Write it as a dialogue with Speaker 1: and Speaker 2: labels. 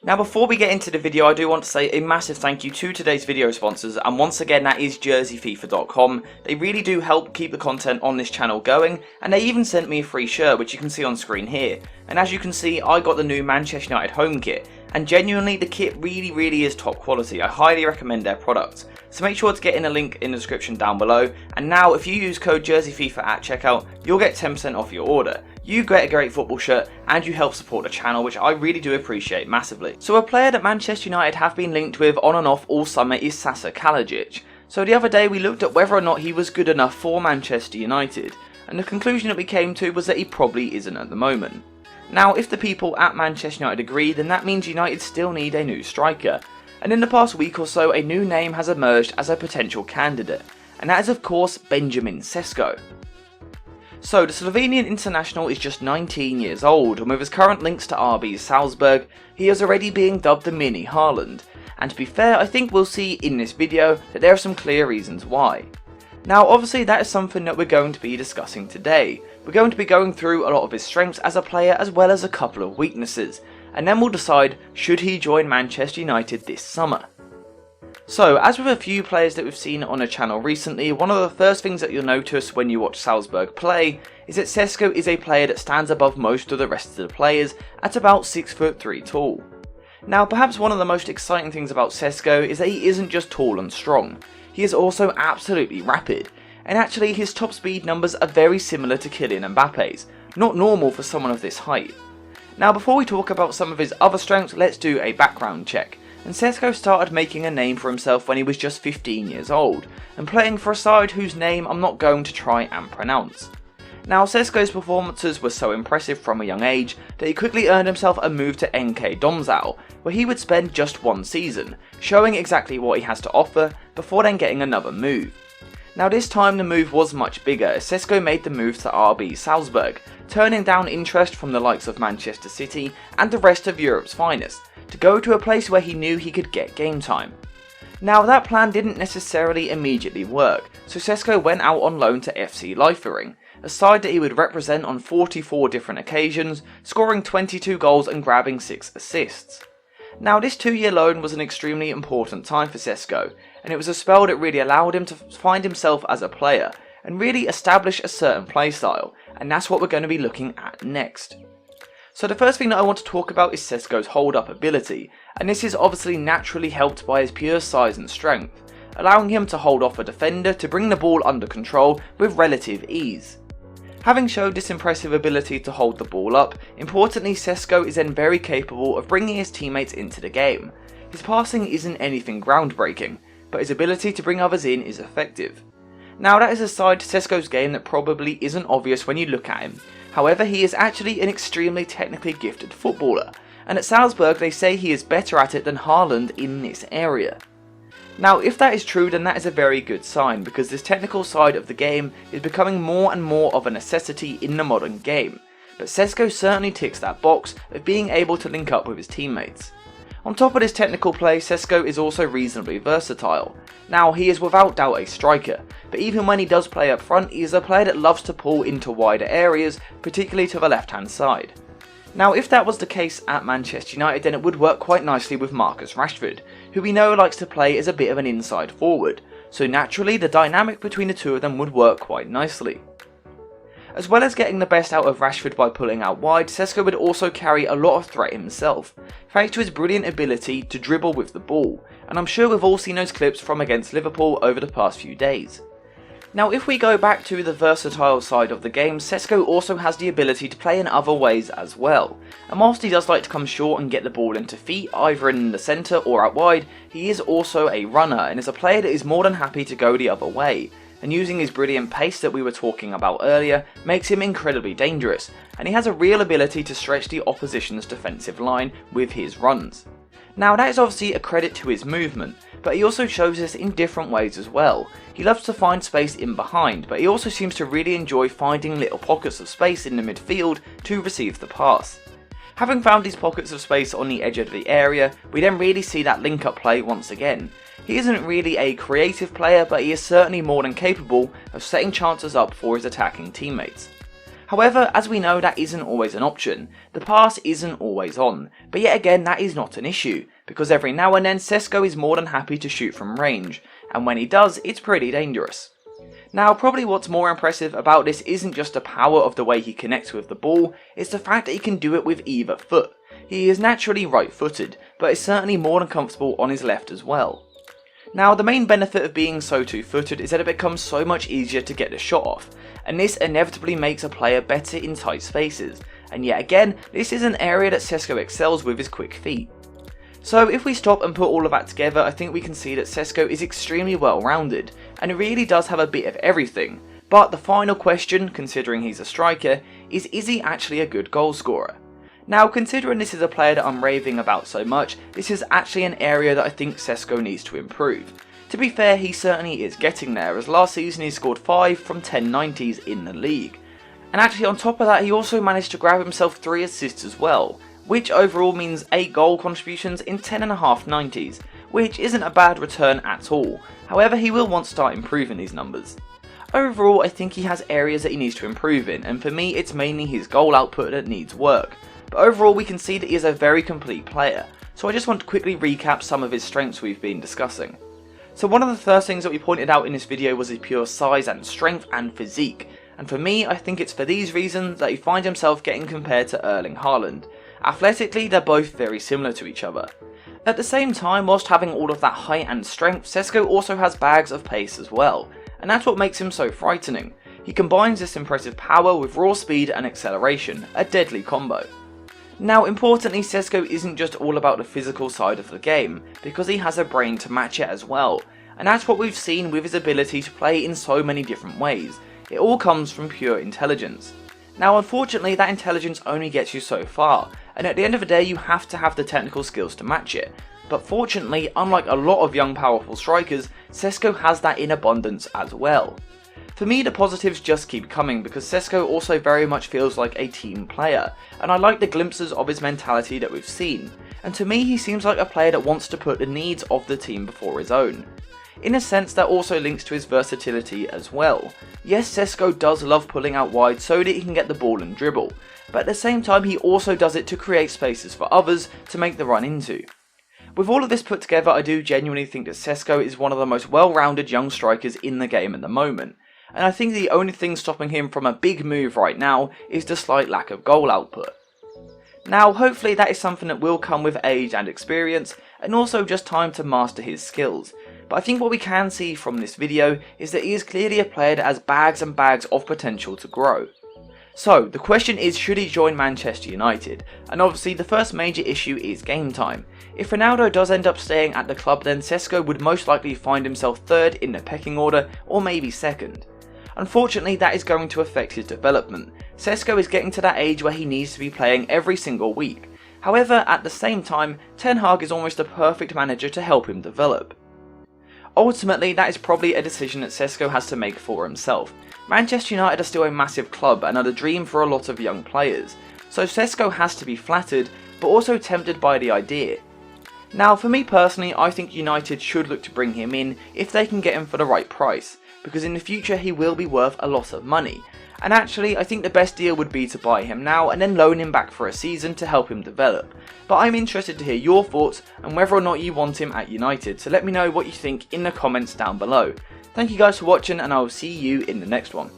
Speaker 1: Now before we get into the video, I do want to say a massive thank you to today's video sponsors, and once again that is jerseyfifa.com. They really do help keep the content on this channel going, and they even sent me a free shirt which you can see on screen here. And as you can see, I got the new Manchester United home kit, and genuinely the kit really is top quality. I highly recommend their products. So make sure to get in a link in the description down below, and now if you use code jerseyfifa at checkout, you'll get 10% off your order. You get a great football shirt and you help support the channel, which I really do appreciate massively. So a player that Manchester United have been linked with on and off all summer is Sasa Kalajic. So the other day we looked at whether or not he was good enough for Manchester United, and the conclusion that we came to was that he probably isn't at the moment. Now if the people at Manchester United agree, then that means United still need a new striker. And in the past week or so, a new name has emerged as a potential candidate, and that is of course Benjamin Sesko. So the Slovenian international is just 19 years old, and with his current links to RB Salzburg, he is already being dubbed the mini Haaland. And to be fair, I think we'll see in this video that there are some clear reasons why. Now obviously that is something that we're going to be discussing today. We're going to be going through a lot of his strengths as a player as well as a couple of weaknesses, and then we'll decide should he join Manchester United this summer. So, as with a few players that we've seen on the channel recently, one of the first things that you'll notice when you watch Salzburg play is that Sesko is a player that stands above most of the rest of the players at about 6'3" tall. Now perhaps one of the most exciting things about Sesko is that he isn't just tall and strong, he is also absolutely rapid, and actually his top speed numbers are very similar to Kylian Mbappe's, not normal for someone of this height. Now before we talk about some of his other strengths, let's do a background check. And Sesko started making a name for himself when he was just 15 years old, and playing for a side whose name I'm not going to try and pronounce. Now Sesko's performances were so impressive from a young age that he quickly earned himself a move to NK Domžale, where he would spend just one season, showing exactly what he has to offer before then getting another move. Now this time the move was much bigger, as Sesko made the move to RB Salzburg, turning down interest from the likes of Manchester City and the rest of Europe's finest, to go to a place where he knew he could get game time. Now that plan didn't necessarily immediately work, so Sesko went out on loan to FC Liefering, a side that he would represent on 44 different occasions, scoring 22 goals and grabbing 6 assists. Now this 2-year loan was an extremely important time for Sesko, and it was a spell that really allowed him to find himself as a player, and really establish a certain playstyle, and that's what we're going to be looking at next. So the first thing that I want to talk about is Sesko's hold-up ability, and this is obviously naturally helped by his pure size and strength, allowing him to hold off a defender to bring the ball under control with relative ease. Having showed this impressive ability to hold the ball up, importantly Sesko is then very capable of bringing his teammates into the game. His passing isn't anything groundbreaking, but his ability to bring others in is effective. Now that is a side to Sesko's game that probably isn't obvious when you look at him. However, he is actually an extremely technically gifted footballer, and at Salzburg they say he is better at it than Haaland in this area. Now if that is true, then that is a very good sign, because this technical side of the game is becoming more and more of a necessity in the modern game, but Sesko certainly ticks that box of being able to link up with his teammates. On top of this technical play, Sesko is also reasonably versatile. Now he is without doubt a striker, but even when he does play up front, he is a player that loves to pull into wider areas, particularly to the left hand side. Now if that was the case at Manchester United, then it would work quite nicely with Marcus Rashford, who we know likes to play as a bit of an inside forward, so naturally the dynamic between the two of them would work quite nicely. As well as getting the best out of Rashford by pulling out wide, Sesko would also carry a lot of threat himself, thanks to his brilliant ability to dribble with the ball, and I'm sure we've all seen those clips from against Liverpool over the past few days. Now if we go back to the versatile side of the game, Sesko also has the ability to play in other ways as well, and whilst he does like to come short and get the ball into feet either in the centre or out wide, he is also a runner and is a player that is more than happy to go the other way, and using his brilliant pace that we were talking about earlier makes him incredibly dangerous, and he has a real ability to stretch the opposition's defensive line with his runs. Now that is obviously a credit to his movement, but he also shows this in different ways as well. He loves to find space in behind, but he also seems to really enjoy finding little pockets of space in the midfield to receive the pass. Having found these pockets of space on the edge of the area, we then really see that link-up play once again. He isn't really a creative player, but he is certainly more than capable of setting chances up for his attacking teammates. However, as we know, that isn't always an option. The pass isn't always on, but yet again that is not an issue, because every now and then Sesko is more than happy to shoot from range, and when he does, it's pretty dangerous. Now, probably what's more impressive about this isn't just the power of the way he connects with the ball, it's the fact that he can do it with either foot. He is naturally right-footed, but is certainly more than comfortable on his left as well. Now, the main benefit of being so two-footed is that it becomes so much easier to get the shot off, and this inevitably makes a player better in tight spaces, and yet again, this is an area that Sesko excels with his quick feet. So if we stop and put all of that together, I think we can see that Sesko is extremely well-rounded, and he really does have a bit of everything. But the final question, considering he's a striker, is he actually a good goal scorer? Now, considering this is a player that I'm raving about so much, this is actually an area that I think Sesko needs to improve. To be fair, he certainly is getting there, as last season he scored 5 from 10 90s in the league. And actually on top of that, he also managed to grab himself 3 assists as well, which overall means 8 goal contributions in 10.5 90s, which isn't a bad return at all. However, he will want to start improving these numbers. Overall, I think he has areas that he needs to improve in, and for me it's mainly his goal output that needs work. But overall we can see that he is a very complete player, so I just want to quickly recap some of his strengths we've been discussing. So one of the first things that we pointed out in this video was his pure size and strength and physique, and for me I think it's for these reasons that he finds himself getting compared to Erling Haaland. Athletically, they're both very similar to each other. At the same time, whilst having all of that height and strength, Sesko also has bags of pace as well, and that's what makes him so frightening. He combines this impressive power with raw speed and acceleration, a deadly combo. Now importantly, Sesko isn't just all about the physical side of the game, because he has a brain to match it as well, and that's what we've seen with his ability to play in so many different ways. It all comes from pure intelligence. Now unfortunately that intelligence only gets you so far, and at the end of the day you have to have the technical skills to match it. But fortunately, unlike a lot of young powerful strikers, Sesko has that in abundance as well. For me, the positives just keep coming because Sesko also very much feels like a team player, and I like the glimpses of his mentality that we've seen, and to me he seems like a player that wants to put the needs of the team before his own. In a sense that also links to his versatility as well. Yes, Sesko does love pulling out wide so that he can get the ball and dribble, but at the same time he also does it to create spaces for others to make the run into. With all of this put together, I do genuinely think that Sesko is one of the most well-rounded young strikers in the game at the moment, and I think the only thing stopping him from a big move right now is the slight lack of goal output. Now hopefully that is something that will come with age and experience, and also just time to master his skills, but I think what we can see from this video is that he is clearly a player that has bags and bags of potential to grow. So the question is, should he join Manchester United? And obviously the first major issue is game time. If Ronaldo does end up staying at the club, then Sesko would most likely find himself third in the pecking order, or maybe second. Unfortunately, that is going to affect his development. Sesko is getting to that age where he needs to be playing every single week. However, at the same time, Ten Hag is almost the perfect manager to help him develop. Ultimately, that is probably a decision that Sesko has to make for himself. Manchester United are still a massive club and are the dream for a lot of young players, so Sesko has to be flattered, but also tempted by the idea. Now, for me personally, I think United should look to bring him in if they can get him for the right price, because in the future he will be worth a lot of money. And actually, I think the best deal would be to buy him now and then loan him back for a season to help him develop. But I'm interested to hear your thoughts and whether or not you want him at United, so let me know what you think in the comments down below. Thank you guys for watching, and I will see you in the next one.